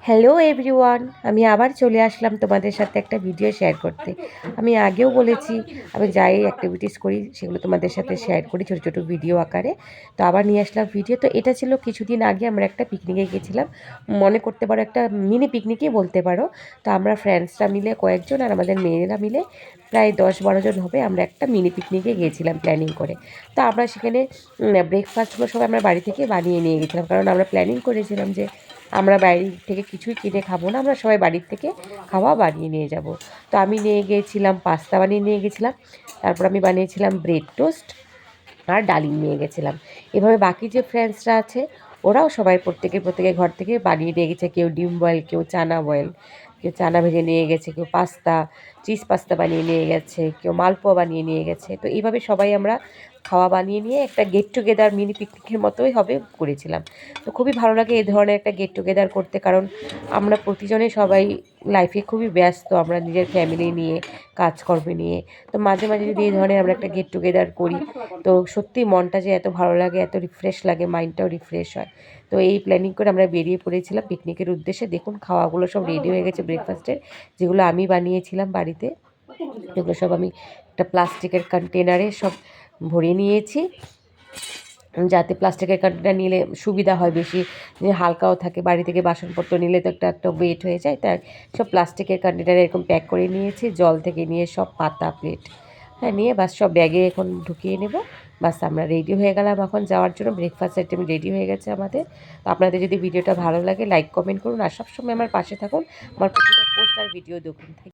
Hello everyone, আমি আবার চলে আসলাম তোমাদের সাথে একটা ভিডিও শেয়ার করতে। আমি আগেও বলেছি আমি যাই অ্যাক্টিভিটিস করি সেগুলো তোমাদের সাথে শেয়ার করি ছোটো ছোটো ভিডিও আকারে। তো আবার নিয়ে আসলাম ভিডিও। তো এটা ছিল কিছুদিন আগে আমরা একটা পিকনিকে গেছিলাম, মনে করতে পারো একটা মিনি পিকনিকই বলতে পারো। তো আমরা ফ্রেন্ডসরা মিলে কয়েকজন আর আমাদের মেয়েরা মিলে প্রায় 10-12 জন হবে, আমরা একটা মিনি পিকনিকে গিয়েছিলাম প্ল্যানিং করে। তো আমরা সেখানে ব্রেকফাস্টগুলো সব আমরা বাড়ি থেকে বানিয়ে নিয়ে গেছিলাম, কারণ আমরা প্ল্যানিং করেছিলাম যে আমরা বাইরে থেকে কিছুই কিনে খাবো না, আমরা সবাই বাড়ির থেকে খাওয়া বানিয়ে নিয়ে যাব। তো আমি নিয়ে গিয়েছিলাম পাস্তা বানিয়ে নিয়ে গেছিলাম, তারপর আমি বানিয়েছিলাম ব্রেড টোস্ট আর ডালিম নিয়ে গেছিলাম। এভাবে বাকি যে ফ্রেন্ডসরা আছে ওরাও সবাই প্রত্যেকে ঘর থেকে বানিয়ে নিয়ে গেছে, কেউ ডিম বয়েল, কেউ চানা বয়েল, কেউ চানা ভেজে নিয়ে গেছে, কেউ পাস্তা চিজ পাস্তা বানিয়ে নিয়ে গেছে, কেউ মালপোয়া বানিয়ে নিয়ে গেছে। তো এইভাবে সবাই আমরা খাওয়া বানিয়ে নিয়ে একটা গেট টুগেদার মিনি পিকনিকের মতোই হবে করেছিলাম। তো খুবই ভালো লাগে এই ধরনের একটা গেট টুগেদার করতে, কারণ আমরা প্রতিজনে সবাই লাইফে খুবই ব্যস্ত, আমরা নিজের ফ্যামিলি নিয়ে কাজকর্মে নিয়ে। তো মাঝে মাঝে যদি এই ধরনের আমরা একটা গেট টুগেদার করি তো সত্যি মনটা যে এত ভালো লাগে, এত রিফ্রেশ লাগে, মাইন্ডটাও রিফ্রেশ হয়। তো এই প্ল্যানিং করে আমরা বেরিয়ে পড়েছিলাম পিকনিকের উদ্দেশ্যে। দেখুন খাওয়াগুলো সব রেডি হয়ে গেছে ব্রেকফাস্টের, যেগুলো আমি বানিয়েছিলাম বাড়িতে। এগুলো সব আমি একটা প্লাস্টিকের কন্টেনারে সব ভরে নিয়েছি, যাতে প্লাস্টিকের কন্টেনার নিলে সুবিধা হয় বেশি, যে হালকাও থাকে। বাড়ি থেকে বাসনপত্র নিলে তো একটা ওয়েট হয়ে যায়, তাই সব প্লাস্টিকের কন্টেনারে এরকম প্যাক করে নিয়েছি। জল থেকে নিয়ে সব পাতা প্লেট হ্যাঁ নিয়ে বাস সব ব্যাগে এখন ঢুকিয়ে নেব। বাস আমরা রেডি হয়ে গেলাম এখন যাওয়ার জন্য। ব্রেকফাস্ট আইটেম রেডি হয়ে গেছে আমাদের। তো আপনাদের যদি ভিডিওটা ভালো লাগে লাইক কমেন্ট করুন, আর সবসময় আমার পাশে থাকুন, আমার প্রতিটা পোস্ট আর ভিডিও দেখুন।